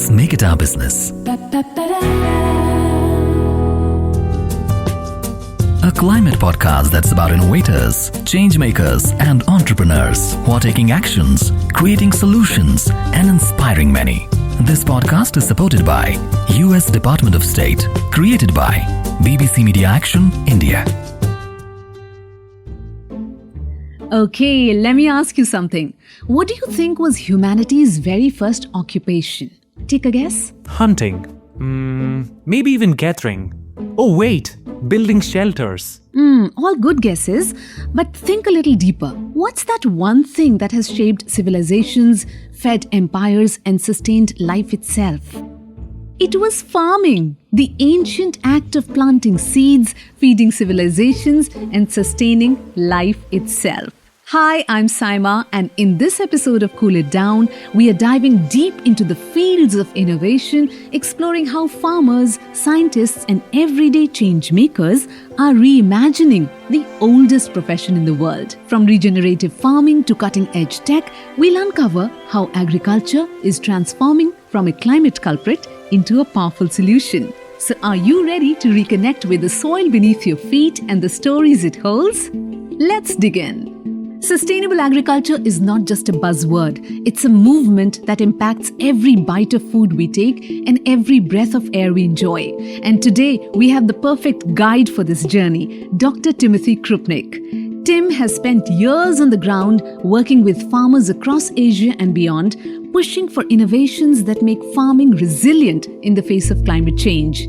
Let's make it our business. A climate podcast that's about innovators, change makers, and entrepreneurs who are taking actions, creating solutions, and inspiring many. This podcast is supported by US Department of State, created by BBC Media Action, India. Okay, let me ask you something. What do you think was humanity's very first occupation? Take a guess. Hunting. Maybe even gathering. Oh wait, building shelters. All good guesses, but think a little deeper. What's that one thing that has shaped civilizations, fed empires, and sustained life itself? It was farming, the ancient act of planting seeds, feeding civilizations, and sustaining life itself. Hi, I'm Sayema, and in this episode of Cool It Down, we are diving deep into the fields of innovation, exploring how farmers, scientists, and everyday change makers are reimagining the oldest profession in the world. From regenerative farming to cutting-edge tech, we'll uncover how agriculture is transforming from a climate culprit into a powerful solution. So are you ready to reconnect with the soil beneath your feet and the stories it holds? Let's dig in. Sustainable agriculture is not just a buzzword. It's a movement that impacts every bite of food we take and every breath of air we enjoy. And today, we have the perfect guide for this journey, Dr. Timothy Krupnik. Tim has spent years on the ground working with farmers across Asia and beyond, pushing for innovations that make farming resilient in the face of climate change.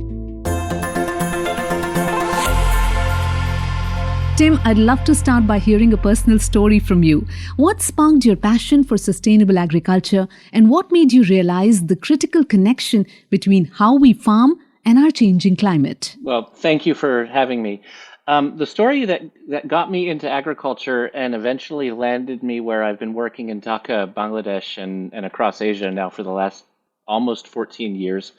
Tim, I'd love to start by hearing a personal story from you. What sparked your passion for sustainable agriculture, and what made you realize the critical connection between how we farm and our changing climate? Well, thank you for having me. The story that got me into agriculture and eventually landed me where I've been working in Dhaka, Bangladesh, and across Asia now for the last almost 14 years,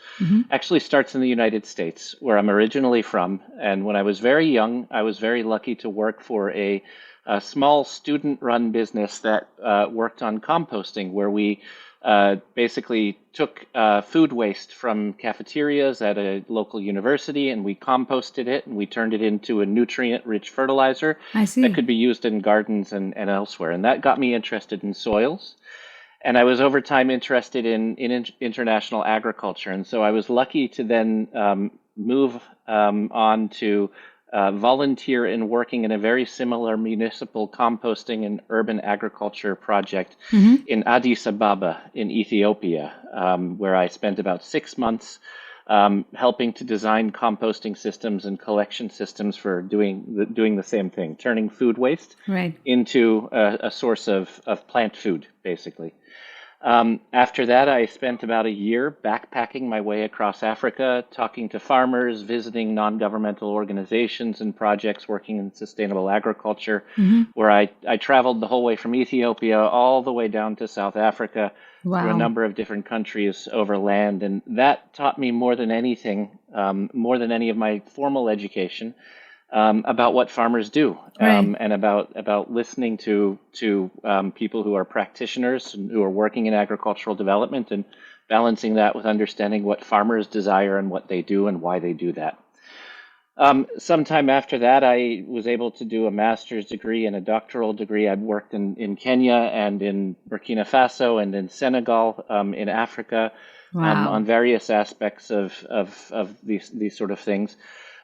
actually starts in the United States, where I'm originally from. And when I was very young, I was very lucky to work for a small student-run business that worked on composting, where we basically took food waste from cafeterias at a local university, and we composted it, and we turned it into a nutrient-rich fertilizer that could be used in gardens and elsewhere. And that got me interested in soils. And I was over time interested in international agriculture. And so I was lucky to then move on to volunteer in working in a very similar municipal composting and urban agriculture project in Addis Ababa in Ethiopia, where I spent about 6 months helping to design composting systems and collection systems for doing the same thing, turning food waste into a source of plant food, basically. After that, I spent about a year backpacking my way across Africa, talking to farmers, visiting non-governmental organizations and projects working in sustainable agriculture, where I traveled the whole way from Ethiopia all the way down to South Africa through a number of different countries over land. And that taught me more than anything, more than any of my formal education, about what farmers do, and about listening to people who are practitioners and who are working in agricultural development, and balancing that with understanding what farmers desire and what they do and why they do that. Sometime after that, I was able to do a master's degree and a doctoral degree. I'd worked in Kenya and in Burkina Faso and in Senegal, in Africa, on various aspects of these sort of things.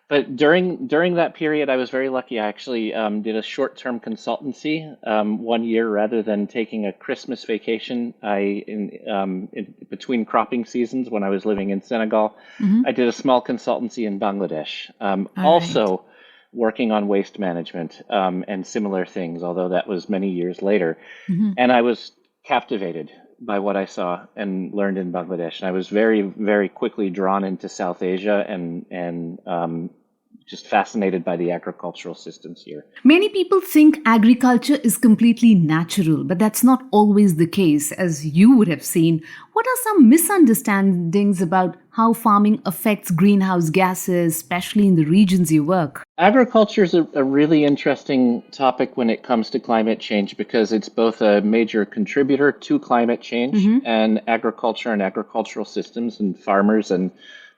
But during that period, I was very lucky. I actually did a short-term consultancy 1 year rather than taking a Christmas vacation. In between cropping seasons, when I was living in Senegal, I did a small consultancy in Bangladesh, also working on waste management and similar things, although that was many years later. And I was captivated by what I saw and learned in Bangladesh. And I was very, very quickly drawn into South Asia and just fascinated by the agricultural systems here. Many people think agriculture is completely natural, but that's not always the case, as you would have seen. What are some misunderstandings about how farming affects greenhouse gases, especially in the regions you work? Agriculture is a really interesting topic when it comes to climate change because it's both a major contributor to climate change, and agriculture and agricultural systems and farmers and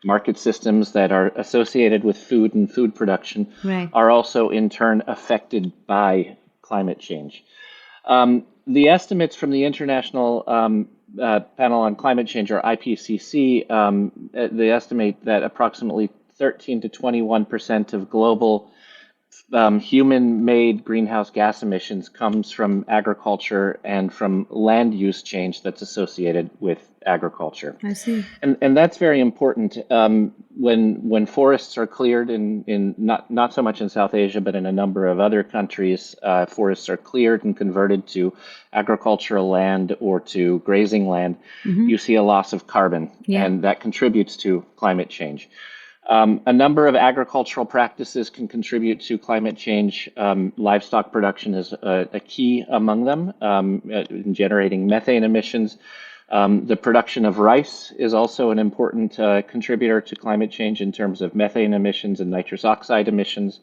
market systems that are associated with food and food production Right. are also in turn affected by climate change. The estimates from the International Panel on Climate Change, or IPCC, they estimate that approximately 13 to 21% of global human-made greenhouse gas emissions comes from agriculture and from land use change that's associated with agriculture. I see. And that's very important. When forests are cleared in not so much in South Asia, but in a number of other countries, forests are cleared and converted to agricultural land or to grazing land, you see a loss of carbon, and that contributes to climate change. A number of agricultural practices can contribute to climate change. Livestock production is a key among them in generating methane emissions. The production of rice is also an important contributor to climate change in terms of methane emissions and nitrous oxide emissions,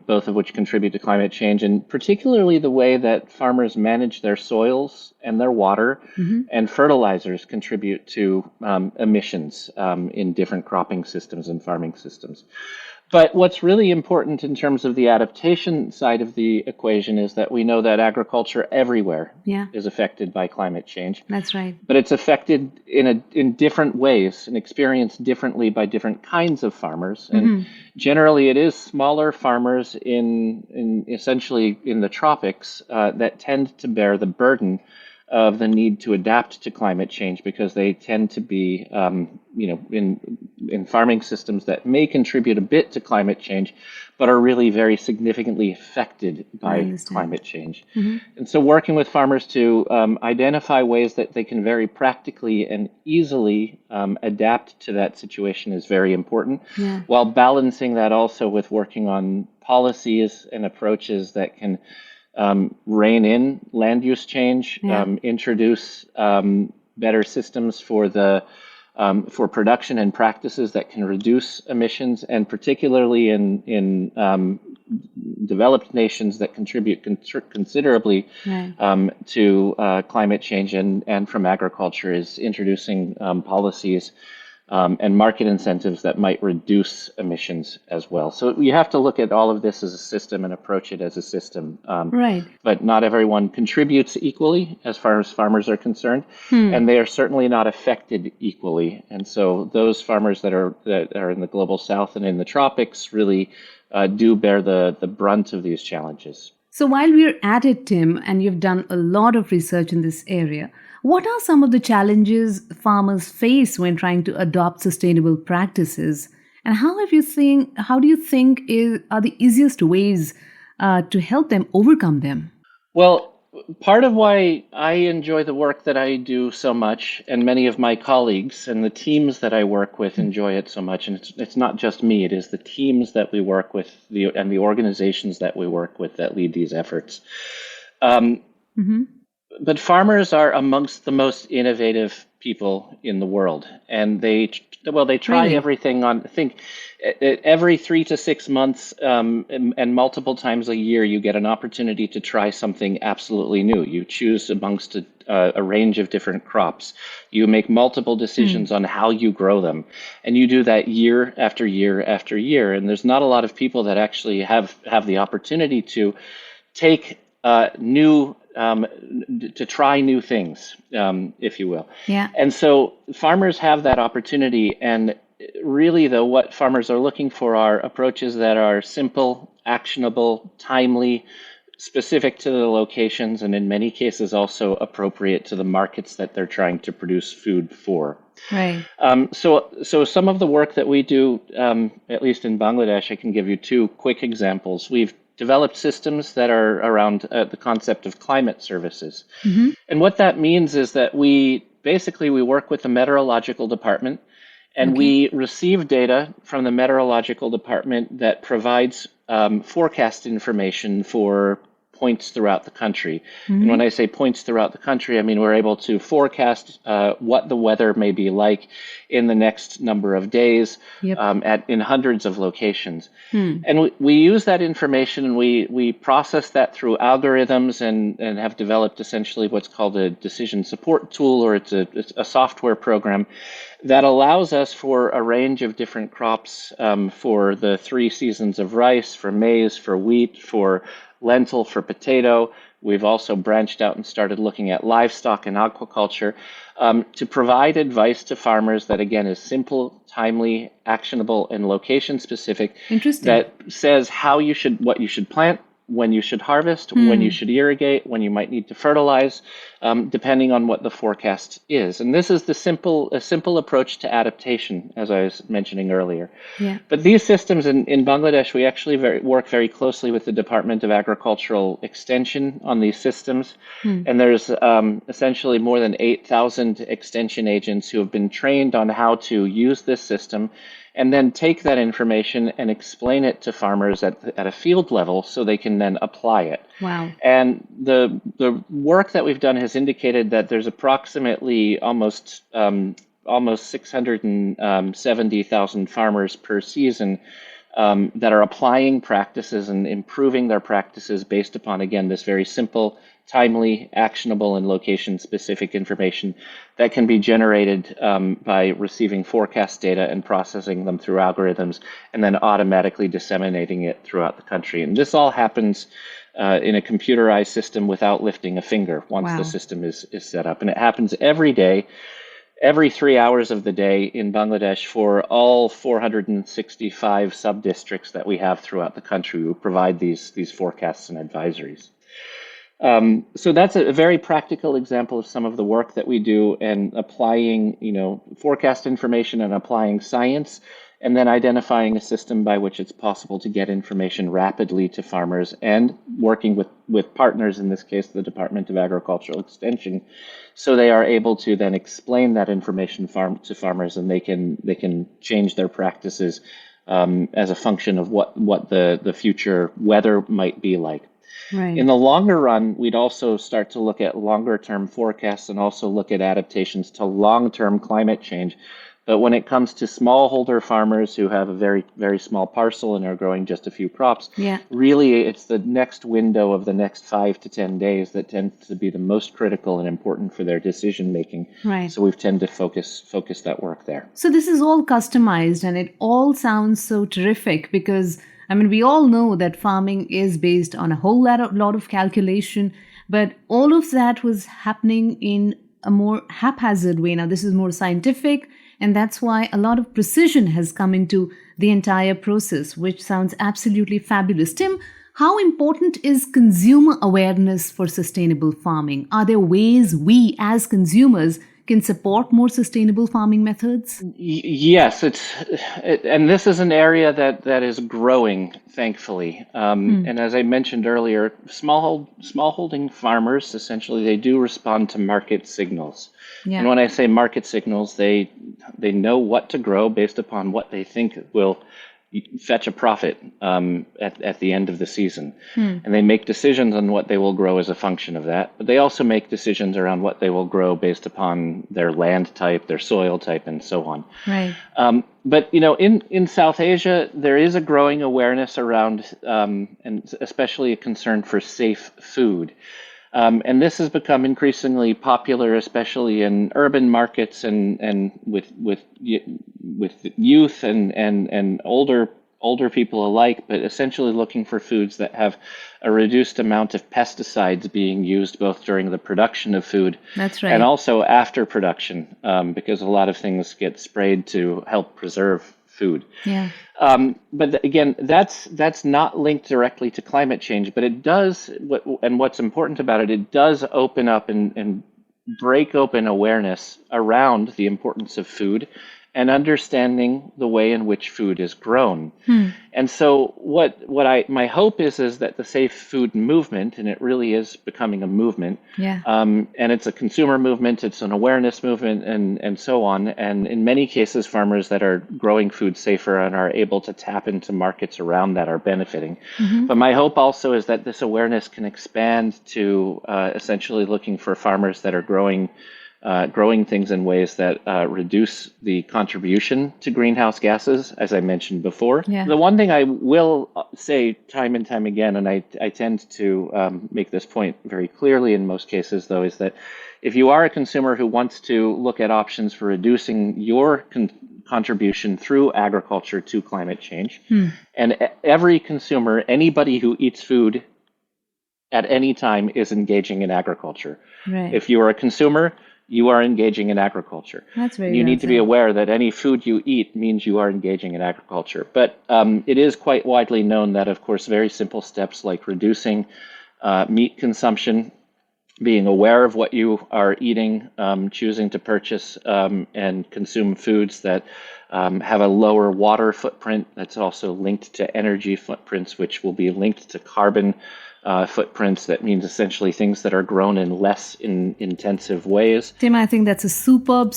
both of which contribute to climate change, and particularly the way that farmers manage their soils and their water and fertilizers contribute to emissions in different cropping systems and farming systems. But what's really important in terms of the adaptation side of the equation is that we know that agriculture everywhere is affected by climate change. That's right. But it's affected in different ways and experienced differently by different kinds of farmers. And generally, it is smaller farmers in essentially in the tropics that tend to bear the burden of the need to adapt to climate change because they tend to be, in farming systems that may contribute a bit to climate change, but are really very significantly affected by climate change. And so working with farmers to identify ways that they can very practically and easily adapt to that situation is very important, while balancing that also with working on policies and approaches that can rein in land use change, introduce better systems for production and practices that can reduce emissions, and particularly in developed nations that contribute considerably to climate change and from agriculture, is introducing policies and market incentives that might reduce emissions as well. So you have to look at all of this as a system and approach it as a system. But not everyone contributes equally as far as farmers are concerned, and they are certainly not affected equally. And so those farmers that are in the global south and in the tropics really do bear the brunt of these challenges. So while we're at it, Tim, and you've done a lot of research in this area, what are some of the challenges farmers face when trying to adopt sustainable practices? And how do you think are the easiest ways to help them overcome them? Well, part of why I enjoy the work that I do so much, and many of my colleagues and the teams that I work with enjoy it so much, and it's not just me, it is the teams that we work with and the organizations that we work with that lead these efforts. But farmers are amongst the most innovative people in the world, and they try everything on. I think every 3 to 6 months and multiple times a year, you get an opportunity to try something absolutely new. You choose amongst a range of different crops. You make multiple decisions on how you grow them, and you do that year after year after year. And there's not a lot of people that actually have the opportunity to take to try new things, if you will. And so farmers have that opportunity. And really, though, what farmers are looking for are approaches that are simple, actionable, timely, specific to the locations, and in many cases also appropriate to the markets that they're trying to produce food for. So some of the work that we do, at least in Bangladesh, I can give you 2 quick examples. We've developed systems that are around the concept of climate services. And what that means is that we work with the meteorological department And Okay. we receive data from the meteorological department that provides forecast information for points throughout the country. And when I say points throughout the country, I mean we're able to forecast what the weather may be like in the next number of days Yep. in hundreds of locations. And we use that information and we process that through algorithms and have developed essentially what's called a decision support tool, or it's a software program that allows us for a range of different crops for the 3 seasons of rice, for maize, for wheat, for lentil, for potato. We've also branched out and started looking at livestock and aquaculture to provide advice to farmers that, again, is simple, timely, actionable, and location specific. Interesting. That says what you should plant, when you should harvest, when you should irrigate, when you might need to fertilize, depending on what the forecast is. And this is a simple approach to adaptation, as I was mentioning earlier. Yeah. But these systems in Bangladesh, we actually work very closely with the Department of Agricultural Extension on these systems. And there's essentially more than 8,000 extension agents who have been trained on how to use this system and then take that information and explain it to farmers at a field level so they can then apply it. Wow. And the work that we've done has indicated that there's approximately almost 670,000 farmers per season that are applying practices and improving their practices based upon, again, this very simple, timely, actionable, and location-specific information that can be generated by receiving forecast data and processing them through algorithms and then automatically disseminating it throughout the country. And this all happens in a computerized system without lifting a finger once the system is set up. And it happens every day, every 3 hours of the day in Bangladesh for all 465 sub-districts that we have throughout the country who provide these forecasts and advisories. So that's a very practical example of some of the work that we do and applying, forecast information and applying science, and then identifying a system by which it's possible to get information rapidly to farmers and working with partners, in this case, the Department of Agricultural Extension, so they are able to then explain that information to farmers and they can change their practices as a function of what the future weather might be like. Right. In the longer run, we'd also start to look at longer term forecasts and also look at adaptations to long-term climate change. But when it comes to smallholder farmers who have a very, very small parcel and are growing just a few crops, really it's the next window of the next 5 to 10 days that tends to be the most critical and important for their decision making. Right. So we've tended to focus that work there. So this is all customized and it all sounds so terrific because, we all know that farming is based on a whole lot of calculation, but all of that was happening in a more haphazard way. Now, this is more scientific, and that's why a lot of precision has come into the entire process, which sounds absolutely fabulous. Tim, how important is consumer awareness for sustainable farming? Are there ways we as consumers can support more sustainable farming methods? Yes, and this is an area that is growing, thankfully. And as I mentioned earlier, smallholding farmers, essentially, they do respond to market signals. Yeah. And when I say market signals, they know what to grow based upon what they think will fetch a profit at the end of the season. And they make decisions on what they will grow as a function of that. But they also make decisions around what they will grow based upon their land type, their soil type, and so on. Right. But, in South Asia, there is a growing awareness around, and especially a concern for safe food. And this has become increasingly popular, especially in urban markets and with youth and older people alike, but essentially looking for foods that have a reduced amount of pesticides being used both during the production of food and also after production, because a lot of things get sprayed to help preserve food. Yeah. But again, that's not linked directly to climate change, but it does, and what's important about it, it does open up and break open awareness around the importance of food and understanding the way in which food is grown. And so my hope is that the safe food movement, and it really is becoming a movement, and it's a consumer movement, it's an awareness movement, and so on. And in many cases, farmers that are growing food safer and are able to tap into markets around that are benefiting. But my hope also is that this awareness can expand to essentially looking for farmers that are growing things in ways that reduce the contribution to greenhouse gases, as I mentioned before. The one thing I will say time and time again, and I tend to make this point very clearly in most cases, though, is that if you are a consumer who wants to look at options for reducing your contribution through agriculture to climate change, and every consumer, anybody who eats food at any time is engaging in agriculture. If you are a consumer, you are engaging in agriculture. That's very You need to be aware that any food you eat means you are engaging in agriculture. But it is quite widely known that, of course, very simple steps like reducing meat consumption, being aware of what you are eating, choosing to purchase and consume foods that have a lower water footprint that's also linked to energy footprints, which will be linked to carbon footprints. That means essentially things that are grown in less intensive ways. Tim, I think that's a superb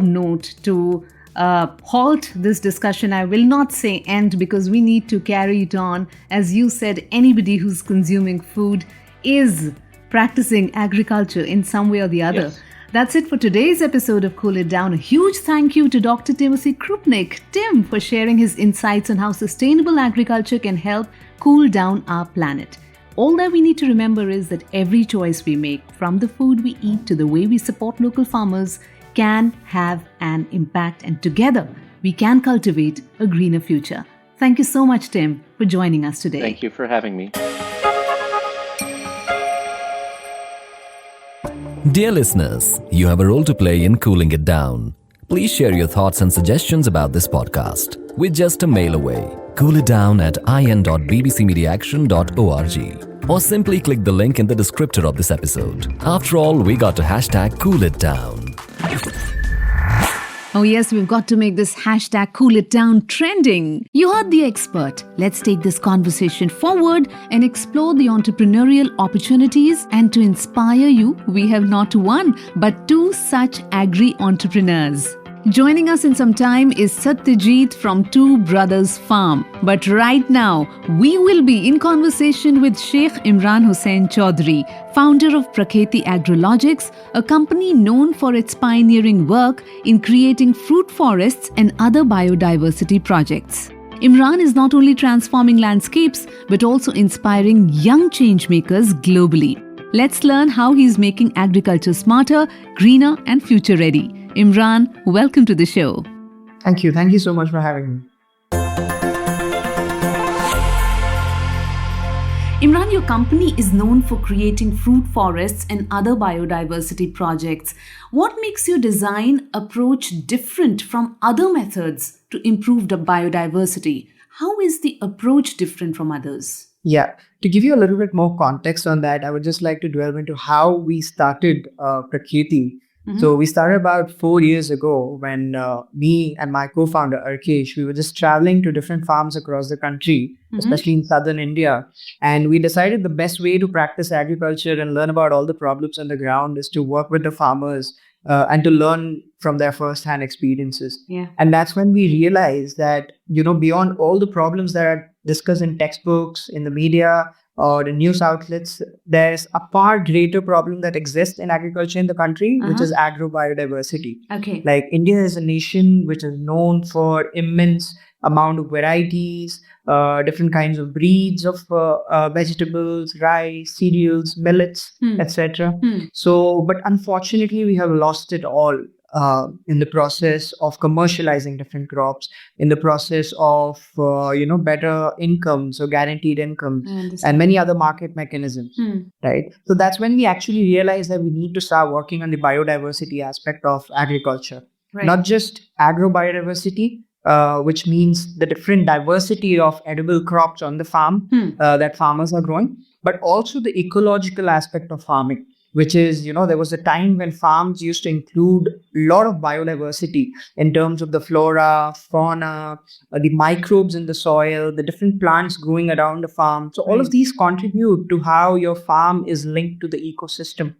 note to halt this discussion. I will not say end, because we need to carry it on. As you said, anybody who's consuming food is practicing agriculture in some way or the other. Yes. That's it for today's episode of Cool It Down. A huge thank you to Dr. Timothy Krupnik, Tim, for sharing his insights on how sustainable agriculture can help cool down our planet. All that we need to remember is that every choice we make, from the food we eat to the way we support local farmers, can have an impact, and together we can cultivate a greener future. Thank you so much, Tim, for joining us today. Thank you for having me. Dear listeners, you have a role to play in cooling it down. Please share your thoughts and suggestions about this podcast with just a mail away. Cool it down at in.bbcmediaaction.org, or simply click the link in the descriptor of this episode. After all, we got to hashtag cool it down. Oh yes, we've got to make this hashtag Cool It Down trending. You heard the expert. Let's take this conversation forward and explore the entrepreneurial opportunities. And to inspire you, we have not one, but two such agri-entrepreneurs. Joining us in some time is Satyajit from Two Brothers Farm. But right now, we will be in conversation with Shaik Imran Hussain Choudhary, founder of Prakheti Agrologics, a company known for its pioneering work in creating fruit forests and other biodiversity projects. Imran is not only transforming landscapes, but also inspiring young changemakers globally. Let's learn how he's making agriculture smarter, greener, and future-ready. Imran, welcome to the show. Thank you. Thank you so much for having me. Imran, your company is known for creating fruit forests and other biodiversity projects. What makes your design approach different from other methods to improve the biodiversity? How is the approach different from others? Yeah, to give you a little bit more context on that, I would just like to delve into how we started Prakheti. So we started about 4 years ago when me and my co-founder Arkesh, we were just traveling to different farms across the country, especially in southern India. And we decided the best way to practice agriculture and learn about all the problems on the ground is to work with the farmers and to learn from their first-hand experiences. Yeah. And that's when we realized that, beyond all the problems that are discussed in textbooks, in the media, or the news outlets, there's a far greater problem that exists in agriculture in the country, which is agro-biodiversity. Okay. Like India is a nation which is known for immense amount of varieties, different kinds of breeds of vegetables, rice, cereals, millets, etc. So, but unfortunately, we have lost it all in the process of commercializing different crops, in the process of better incomes or guaranteed income, and many other market mechanisms, right? So that's when we actually realized that we need to start working on the biodiversity aspect of agriculture, not just agro-biodiversity, which means the different diversity of edible crops on the farm that farmers are growing, but also the ecological aspect of farming. which is, there was a time when farms used to include a lot of biodiversity in terms of the flora, fauna, the microbes in the soil, the different plants growing around the farm. So all of these contribute to how your farm is linked to the ecosystem.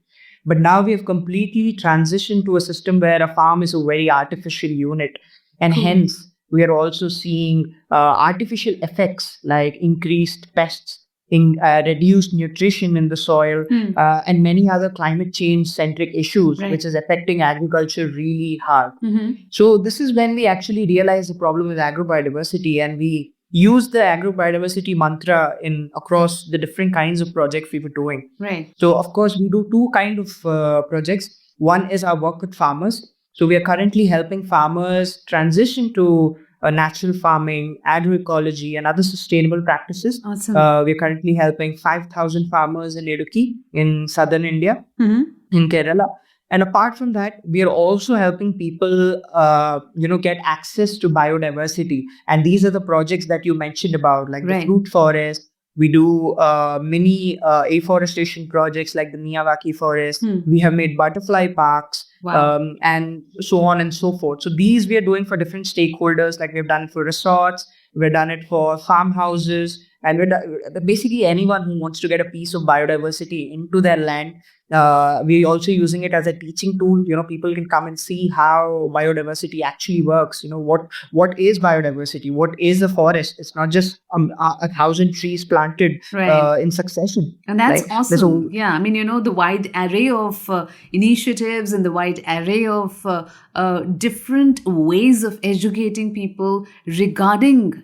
But now we have completely transitioned to a system where a farm is a very artificial unit. And hence, we are also seeing artificial effects like increased pests, reduced nutrition in the soil, and many other climate change centric issues, which is affecting agriculture really hard. So this is when we actually realize the problem with agrobiodiversity, and we use the agrobiodiversity mantra in across the different kinds of projects we were doing. So of course, we do two kind of projects. One is our work with farmers. So we are currently helping farmers transition to natural farming, agroecology, and other sustainable practices. Awesome. We are currently helping 5,000 farmers in Idukki, in southern India, in Kerala. And apart from that, we are also helping people, get access to biodiversity. And these are the projects that you mentioned about, like the fruit forest. We do mini afforestation projects like the Miyawaki forest. We have made butterfly parks. And so on and so forth. So these we are doing for different stakeholders, like we've done it for resorts, we've done it for farmhouses, and basically anyone who wants to get a piece of biodiversity into their land. We're also using it as a teaching tool. People can come and see how biodiversity actually works. What is biodiversity? What is a forest? It's not just 1,000 trees planted in succession. And that's awesome. I mean, the wide array of initiatives and the wide array of different ways of educating people regarding,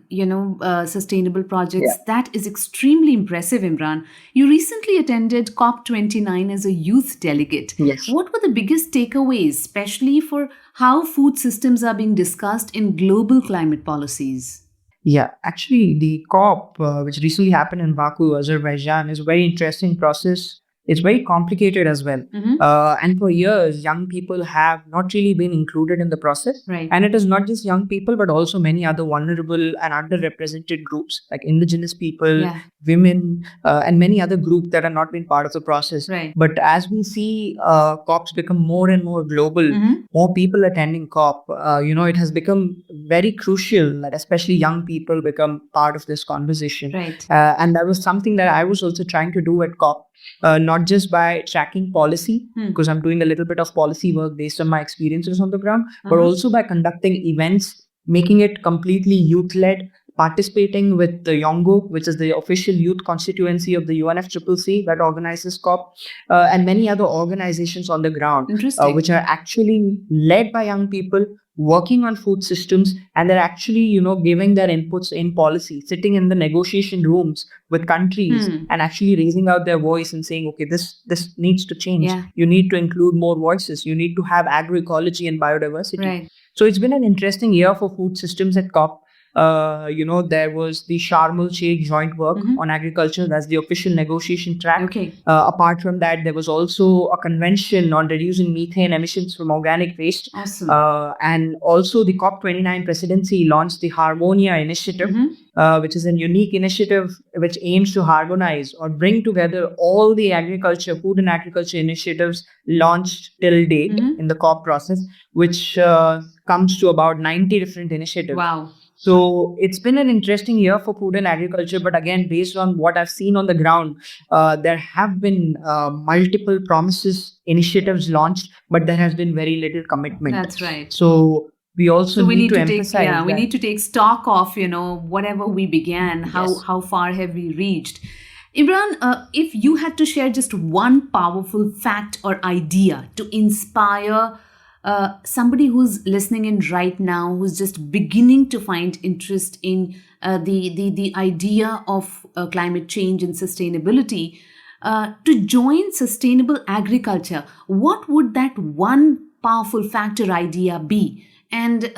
sustainable projects. That is extremely impressive, Imran. You recently attended COP29 as a youth delegate. Yes. What were the biggest takeaways, especially for how food systems are being discussed in global climate policies? Yeah, actually, the COP, which recently happened in Baku, Azerbaijan, is a very interesting process. It's very complicated as well. And for years, young people have not really been included in the process. And it is not just young people, but also many other vulnerable and underrepresented groups like indigenous people, women, and many other groups that are not been part of the process. But as we see COPs become more and more global, more people attending COP, it has become very crucial that especially young people become part of this conversation. And that was something that I was also trying to do at COP. Not just by tracking policy, because I'm doing a little bit of policy work based on my experiences on the ground, but also by conducting events, making it completely youth-led, participating with the Yongo, which is the official youth constituency of the UNFCCC that organizes COP, and many other organizations on the ground, which are actually led by young people, working on food systems, and they're actually, giving their inputs in policy, sitting in the negotiation rooms with countries and actually raising out their voice and saying, okay, this needs to change. You need to include more voices. You need to have agroecology and biodiversity. So it's been an interesting year for food systems at COP. There was the Sharm el-Sheikh joint work on agriculture. That's the official negotiation track. Apart from that, there was also a convention on reducing methane emissions from organic waste. And also the COP29 presidency launched the Harmonia initiative, which is a unique initiative which aims to harmonize or bring together all the food and agriculture initiatives launched till date in the COP process, which comes to about 90 different initiatives. Wow. So it's been an interesting year for food and agriculture. But again, based on what I've seen on the ground, there have been multiple promises, initiatives launched, but there has been very little commitment. That's right. So we also need to emphasize we need to take stock of, whatever we began, how far have we reached. Imran, if you had to share just one powerful fact or idea to inspire somebody who's listening in right now, who's just beginning to find interest in the idea of climate change and sustainability, to join sustainable agriculture, what would that one powerful fact or idea be? And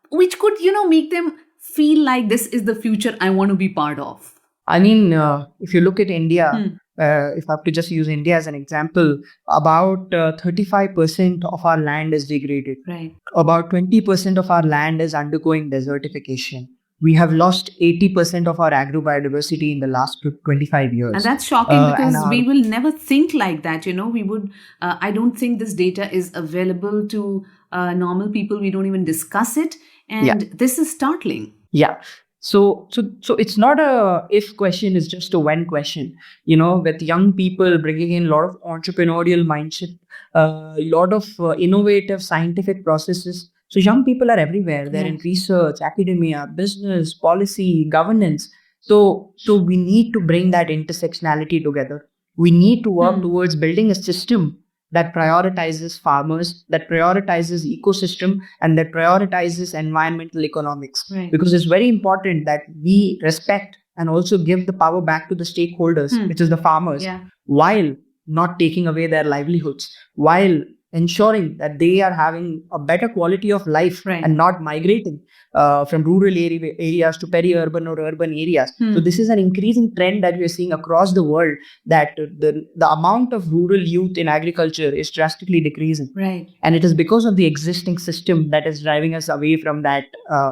which could, make them feel like this is the future I want to be part of? I mean, if you look at India, if I have to just use India as an example, about 35% of our land is degraded. Right. About 20% of our land is undergoing desertification. We have lost 80% of our agro-biodiversity in the last 25 years. And that's shocking And because we will never think like that. We would, I don't think this data is available to normal people. We don't even discuss it. And this is startling. Yeah. So it's not a if question, it's just a when question. With young people bringing in a lot of entrepreneurial mindset, a lot of innovative scientific processes. So young people are everywhere. They're in research, academia, business, policy, governance. So we need to bring that intersectionality together. We need to work towards building a system that prioritizes farmers, that prioritizes ecosystem, and that prioritizes environmental economics. Right. Because it's very important that we respect and also give the power back to the stakeholders, which is the farmers, while not taking away their livelihoods, while ensuring that they are having a better quality of life and not migrating from rural areas to peri-urban or urban areas. So this is an increasing trend that we are seeing across the world, that the amount of rural youth in agriculture is drastically decreasing. Right. And it is because of the existing system that is driving us away from that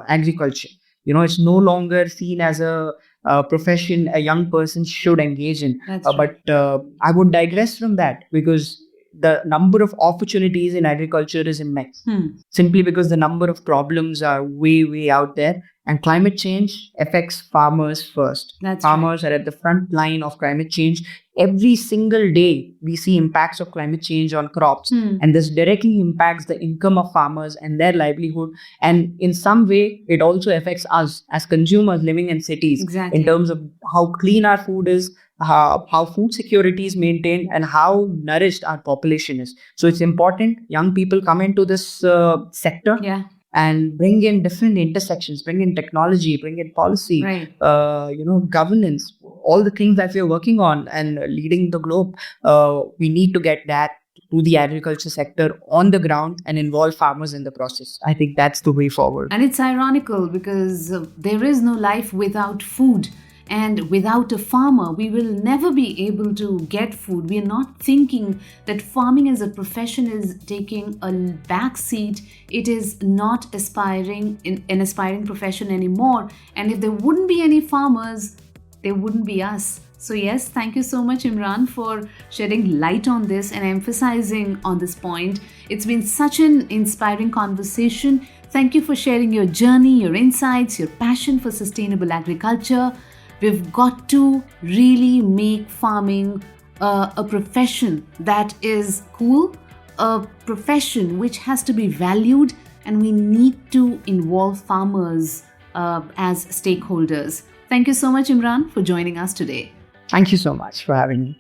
agriculture. It's no longer seen as a profession a young person should engage in. But I would digress from that, because the number of opportunities in agriculture is immense, simply because the number of problems are way out there. And climate change affects farmers first. Farmers are at the front line of climate change. Every single day, we see impacts of climate change on crops. And this directly impacts the income of farmers and their livelihood. And in some way, it also affects us as consumers living in cities, in terms of how clean our food is, how food security is maintained, and how nourished our population is. So it's important young people come into this sector and bring in different intersections, bring in technology, bring in policy, governance, all the things that we're working on and leading the globe. We need to get that to the agriculture sector on the ground and involve farmers in the process. I think that's the way forward. And it's ironical because there is no life without food. And without a farmer, we will never be able to get food. We are not thinking that farming as a profession is taking a back seat. It is not an aspiring profession anymore. And if there wouldn't be any farmers, there wouldn't be us. So yes, thank you so much, Imran, for shedding light on this and emphasizing on this point. It's been such an inspiring conversation. Thank you for sharing your journey, your insights, your passion for sustainable agriculture. We've got to really make farming a profession that is cool, a profession which has to be valued, and we need to involve farmers as stakeholders. Thank you so much, Imran, for joining us today. Thank you so much for having me.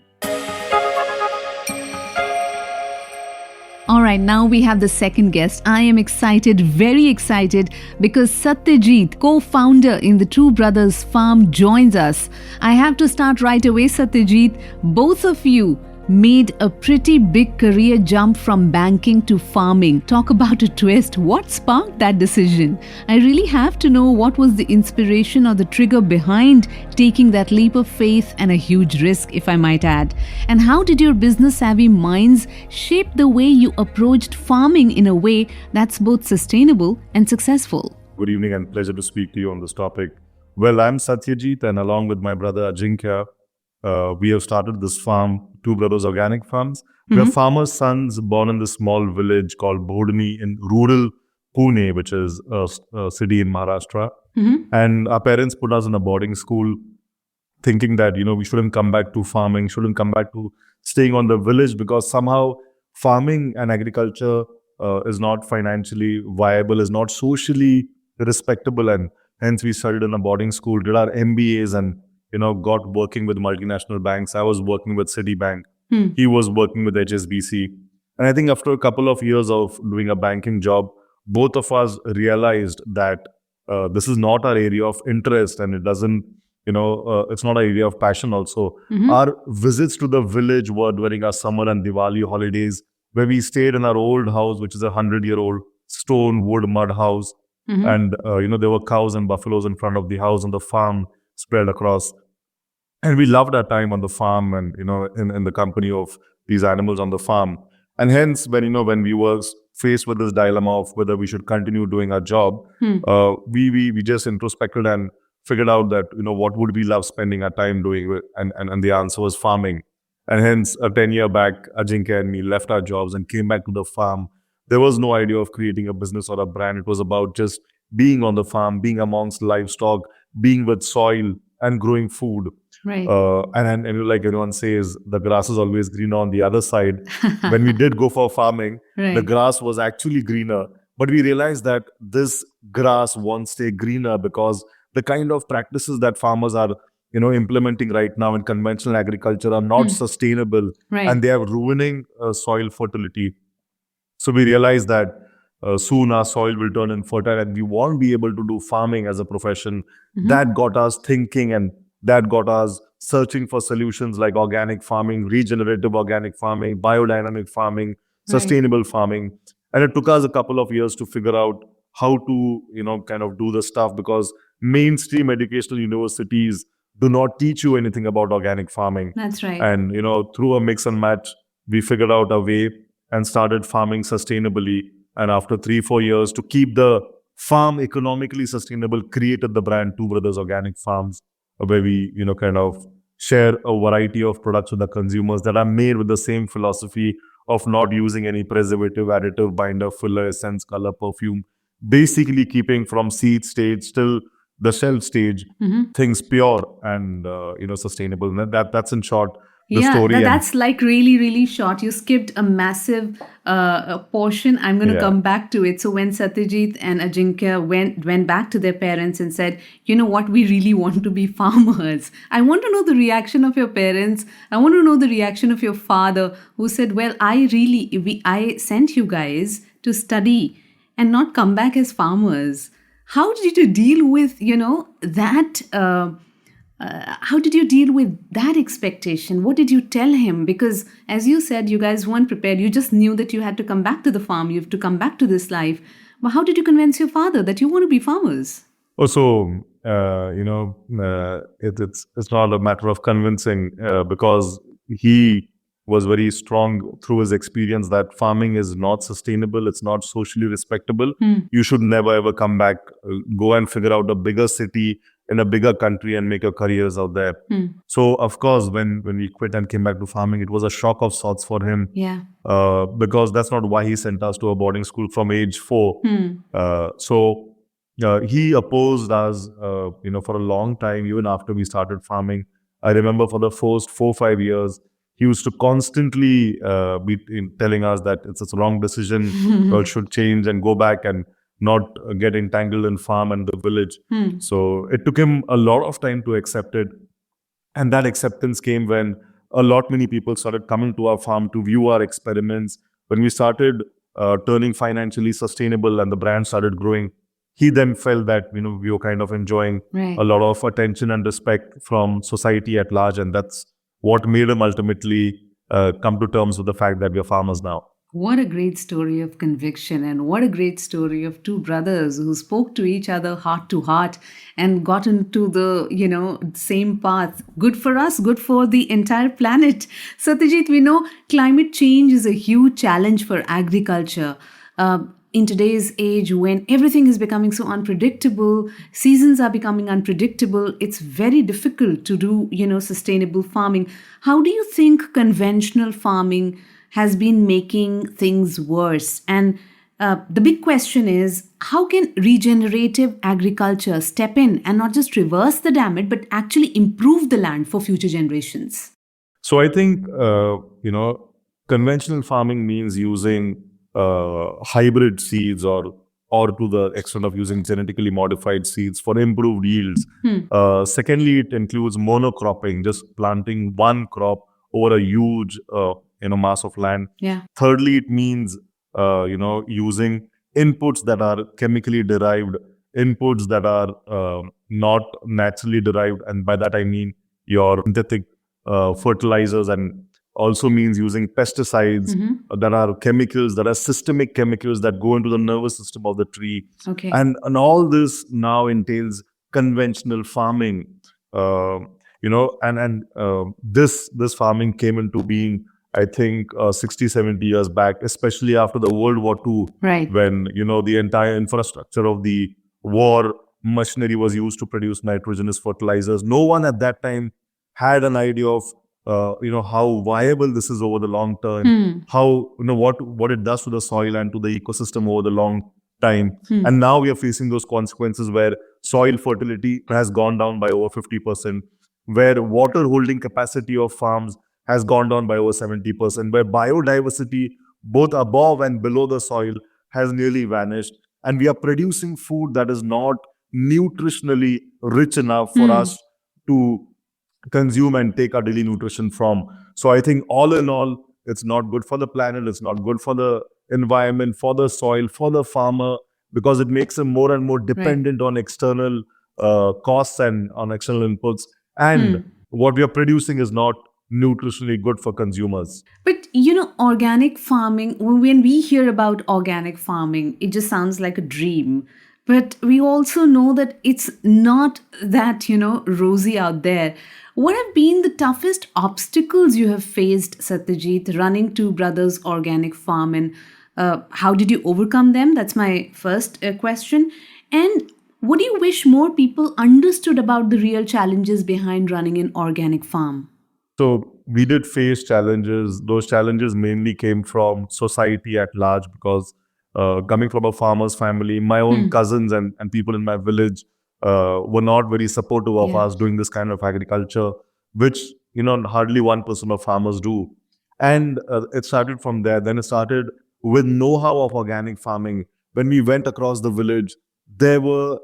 All right, now we have the second guest. I am excited, very excited, because Satyajit, co-founder in the Two Brothers Farm, joins us. I have to start right away, Satyajit. Both of you made a pretty big career jump from banking to farming. Talk about a twist. What sparked that decision? I really have to know what was the inspiration or the trigger behind taking that leap of faith and a huge risk, if I might add. And how did your business-savvy minds shape the way you approached farming in a way that's both sustainable and successful? Good evening and pleasure to speak to you on this topic. Well, I'm Satyajit, and along with my brother Ajinkya, we have started this farm, Two Brothers Organic Farms. We are farmers' sons born in this small village called Bodhani in rural Pune, which is a city in Maharashtra. And our parents put us in a boarding school thinking that, we shouldn't come back to farming, shouldn't come back to staying on the village, because somehow farming and agriculture is not financially viable, is not socially respectable. And hence we studied in a boarding school, did our MBAs, and got working with multinational banks. I was working with Citibank. He was working with HSBC. And I think after a couple of years of doing a banking job, both of us realized that this is not our area of interest, and it doesn't, it's not our area of passion also. Our visits to the village were during our summer and Diwali holidays, where we stayed in our old house, which is a 100-year-old stone, wood, mud house. And, there were cows and buffaloes in front of the house, and the farm spread across. And we loved our time on the farm and, in the company of these animals on the farm. And hence, when we were faced with this dilemma of whether we should continue doing our job, we just introspected and figured out that, what would we love spending our time doing? And the answer was farming. And hence, 10 year back, Ajinkya and me left our jobs and came back to the farm. There was no idea of creating a business or a brand. It was about just being on the farm, being amongst livestock, being with soil and growing food. Right. And like everyone says, the grass is always greener on the other side. When we did go for farming, Right. the grass was actually greener. But we realized that this grass won't stay greener because the kind of practices that farmers are implementing right now in conventional agriculture are not sustainable, Right. and they are ruining soil fertility. So we realized that soon our soil will turn infertile and we won't be able to do farming as a profession. That got us thinking, and that got us searching for solutions like organic farming, regenerative organic farming, biodynamic farming, sustainable farming. And it took us a couple of years to figure out how to, kind of do the stuff, because mainstream educational universities do not teach you anything about organic farming. That's right. And, through a mix and match, we figured out a way and started farming sustainably. And after 3-4 years, to keep the farm economically sustainable, created the brand Two Brothers Organic Farms, where we, kind of share a variety of products with the consumers that are made with the same philosophy of not using any preservative, additive, binder, filler, essence, color, perfume, basically keeping from seed stage till the shelf stage things pure and sustainable. And that's in short the story. That's like really, really short. You skipped a massive portion. I'm going to come back to it. So when Satyajit and Ajinkya went back to their parents and said, you know what, we really want to be farmers. I want to know the reaction of your parents. I want to know the reaction of your father, who said, well, I sent you guys to study and not come back as farmers. How did you deal with, that? How did you deal with that expectation? What did you tell him? Because as you said, you guys weren't prepared. You just knew that you had to come back to the farm. You have to come back to this life. But how did you convince your father that you want to be farmers? Oh, so, it's not a matter of convincing, because he was very strong through his experience that farming is not sustainable. It's not socially respectable. You should never ever come back, go and figure out a bigger city in a bigger country and make your careers out there. So, of course, when we quit and came back to farming, it was a shock of sorts for him. Yeah. Because that's not why he sent us to a boarding school from age 4. So he opposed us, for a long time, even after we started farming. I remember for the first 4-5 years, he used to constantly be telling us that it's a wrong decision, you should change and go back and not get entangled in farm and the village. So it took him a lot of time to accept it. And that acceptance came when many people started coming to our farm to view our experiments. When we started turning financially sustainable and the brand started growing, he then felt that, we were kind of enjoying a lot of attention and respect from society at large. And that's what made him ultimately come to terms with the fact that we are farmers now. What a great story of conviction, and what a great story of two brothers who spoke to each other heart to heart and got into the, same path. Good for us, good for the entire planet. Satyajit, we know climate change is a huge challenge for agriculture. In today's age, when everything is becoming so unpredictable, seasons are becoming unpredictable, it's very difficult to do, sustainable farming. How do you think conventional farming has been making things worse? And the big question is, how can regenerative agriculture step in and not just reverse the damage, but actually improve the land for future generations? So I think, conventional farming means using hybrid seeds or to the extent of using genetically modified seeds for improved yields. Secondly, it includes monocropping, just planting one crop over a huge mass of land. Thirdly, it means using inputs that are chemically derived, inputs that are not naturally derived, and by that I mean your synthetic fertilizers, and also means using pesticides that are chemicals, that are systemic chemicals that go into the nervous system of the tree. And all this now entails conventional farming. This farming came into being I think 60, 70 years back, especially after the World War II, Right. when, the entire infrastructure of the war machinery was used to produce nitrogenous fertilizers. No one at that time had an idea of, how viable this is over the long term, how, what it does to the soil and to the ecosystem over the long time. And now we are facing those consequences where soil fertility has gone down by over 50%, where water holding capacity of farms has gone down by over 70%, where biodiversity, both above and below the soil, has nearly vanished. And we are producing food that is not nutritionally rich enough for us to consume and take our daily nutrition from. So I think all in all, it's not good for the planet, it's not good for the environment, for the soil, for the farmer, because it makes him more and more dependent on external costs and on external inputs. And what we are producing is not nutritionally good for consumers. But organic farming, when we hear about organic farming, it just sounds like a dream. But we also know that it's not that, rosy out there. What have been the toughest obstacles you have faced, Satyajit, running Two Brothers Organic Farm, and how did you overcome them? That's my first question. And what do you wish more people understood about the real challenges behind running an organic farm? So we did face challenges. Those challenges mainly came from society at large, because coming from a farmer's family, my own cousins and people in my village were not very supportive of us doing this kind of agriculture, which, hardly 1% of farmers do. And it started from there. Then it started with know-how of organic farming. When we went across the village, there were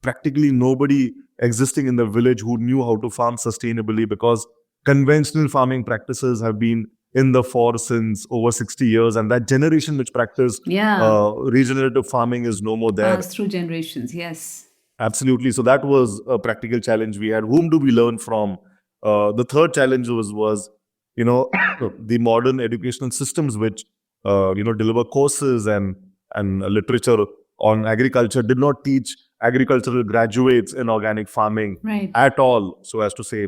practically nobody existing in the village who knew how to farm sustainably, because conventional farming practices have been in the force since over 60 years, and that generation which practiced regenerative farming is no more there. Passed through generations, yes. Absolutely. So that was a practical challenge we had. Whom do we learn from? The third challenge was the modern educational systems which deliver courses and literature on agriculture did not teach agricultural graduates in organic farming at all, so as to say.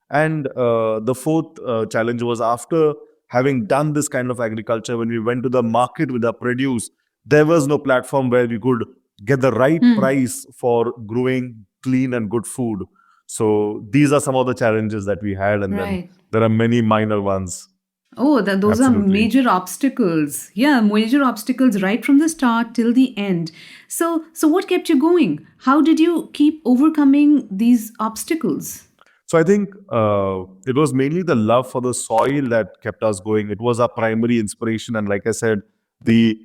And the fourth challenge was, after having done this kind of agriculture, when we went to the market with our produce, there was no platform where we could get the right price for growing clean and good food. So these are some of the challenges that we had, and then there are many minor ones. Oh, those Absolutely. are major obstacles. Yeah, major obstacles right from the start till the end. So what kept you going? How did you keep overcoming these obstacles? So I think it was mainly the love for the soil that kept us going. It was our primary inspiration. And like I said, the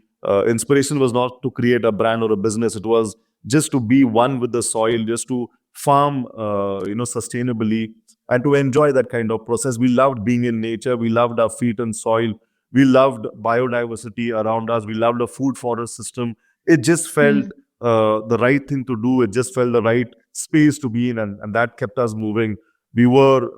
inspiration was not to create a brand or a business. It was just to be one with the soil, just to farm, sustainably, and to enjoy that kind of process. We loved being in nature. We loved our feet in soil. We loved biodiversity around us. We loved the food forest system. It just felt the right thing to do. It just felt the right space to be in, and that kept us moving. We were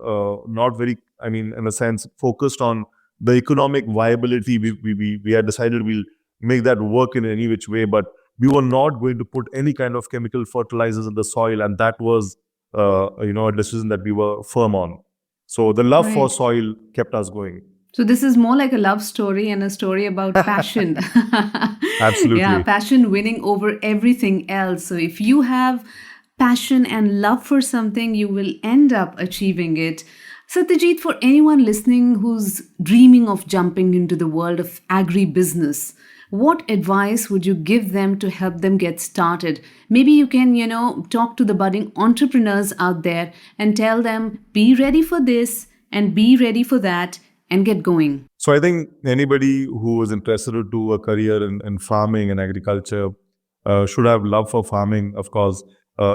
not very, in a sense, focused on the economic viability. We had decided we'll make that work in any which way, but we were not going to put any kind of chemical fertilizers in the soil, and that was a decision that we were firm on. So the love for soil kept us going. So this is more like a love story and a story about passion. Absolutely. Yeah, passion winning over everything else. So if you have passion and love for something, you will end up achieving it. Satyajit, for anyone listening who's dreaming of jumping into the world of agribusiness, what advice would you give them to help them get started? Maybe you can, talk to the budding entrepreneurs out there and tell them, be ready for this and be ready for that and get going. So I think anybody who is interested to do a career in farming and agriculture should have love for farming, of course.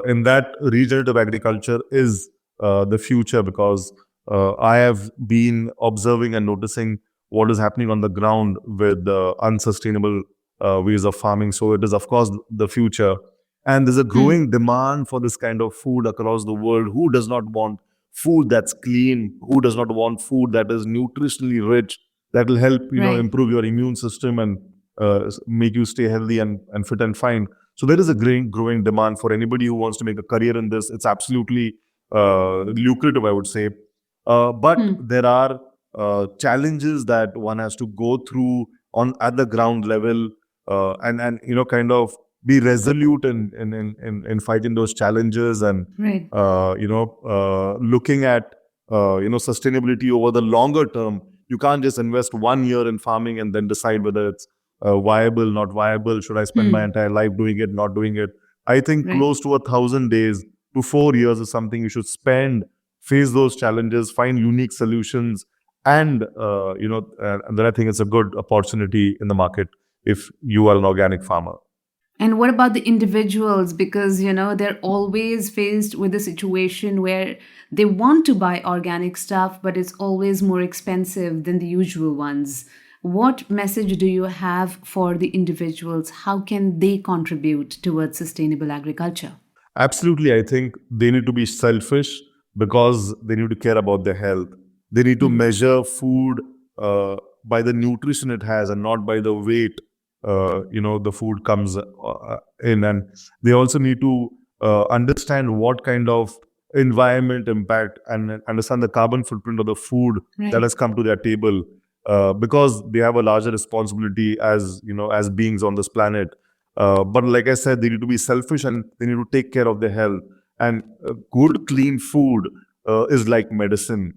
In that, regenerative agriculture is the future, because I have been observing and noticing what is happening on the ground with unsustainable ways of farming. So it is, of course, the future. And there's a growing demand for this kind of food across the world. Who does not want food that's clean? Who does not want food that is nutritionally rich, that will help improve your immune system and make you stay healthy and fit and fine? So there is a growing demand for anybody who wants to make a career in this. It's absolutely lucrative, I would say. But there are challenges that one has to go through at the ground level, and kind of be resolute in fighting those challenges, and Right. looking at sustainability over the longer term. You can't just invest 1 year in farming and then decide whether it's viable, not viable. Should I spend my entire life doing it, not doing it? I think Right. close to 1,000 days to 4 years is something you should spend, face those challenges, find unique solutions, and and then I think it's a good opportunity in the market if you are an organic farmer. And what about the individuals? Because, they're always faced with a situation where they want to buy organic stuff, but it's always more expensive than the usual ones. What message do you have for the individuals? How can they contribute towards sustainable agriculture? Absolutely. I think they need to be selfish because they need to care about their health. They need to measure food by the nutrition it has and not by the weight the food comes in. And they also need to understand what kind of environment impact and understand the carbon footprint of the food that has come to their table, because they have a larger responsibility as beings on this planet. But like I said, they need to be selfish and they need to take care of their health. And good, clean food is like medicine.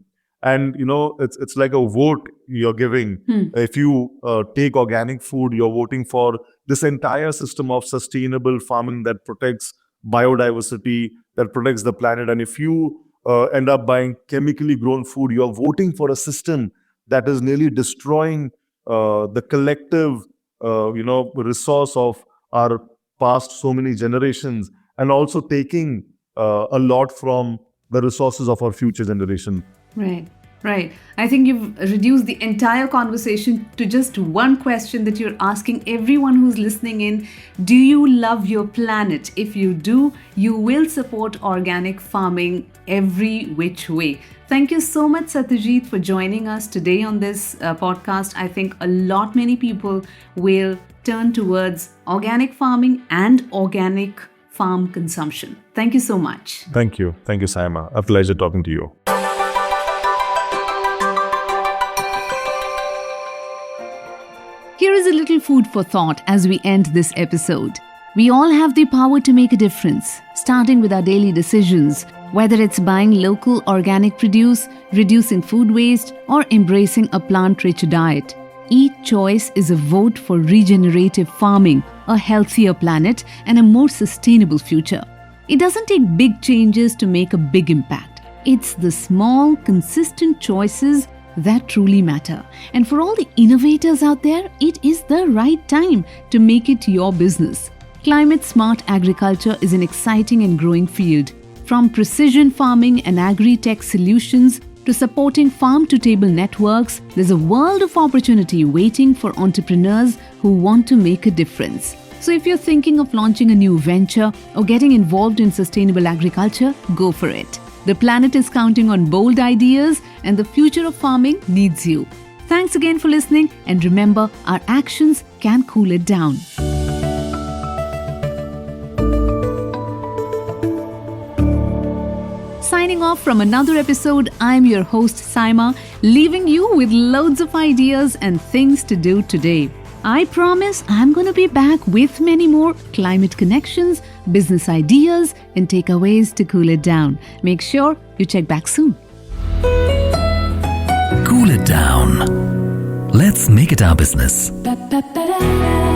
And it's like a vote you're giving. If you take organic food, you're voting for this entire system of sustainable farming that protects biodiversity, that protects the planet. And if you end up buying chemically grown food, you're voting for a system that is nearly destroying the collective resource of our past so many generations, and also taking a lot from the resources of our future generation. Right. I think you've reduced the entire conversation to just one question that you're asking everyone who's listening in. Do you love your planet? If you do, you will support organic farming every which way. Thank you so much, Satyajit, for joining us today on this podcast. I think many people will turn towards organic farming and organic farm consumption. Thank you so much. Thank you. Thank you, Sayema. A pleasure talking to you. Here is a little food for thought as we end this episode. We all have the power to make a difference, starting with our daily decisions, whether it's buying local organic produce, reducing food waste, or embracing a plant-rich diet. Each choice is a vote for regenerative farming, a healthier planet, and a more sustainable future. It doesn't take big changes to make a big impact. It's the small, consistent choices that truly matter. And for all the innovators out there, it is the right time to make it your business. Climate-smart agriculture is an exciting and growing field. From precision farming and agri-tech solutions to supporting farm-to-table networks, there's a world of opportunity waiting for entrepreneurs who want to make a difference. So if you're thinking of launching a new venture or getting involved in sustainable agriculture, go for it. The planet is counting on bold ideas, and the future of farming needs you. Thanks again for listening, and remember, our actions can cool it down. Signing off from another episode, I'm your host Sayema, leaving you with loads of ideas and things to do today. I promise I'm going to be back with many more climate connections, business ideas, and takeaways to cool it down. Make sure you check back soon. Cool it down. Let's make it our business. Ba-ba-ba-da.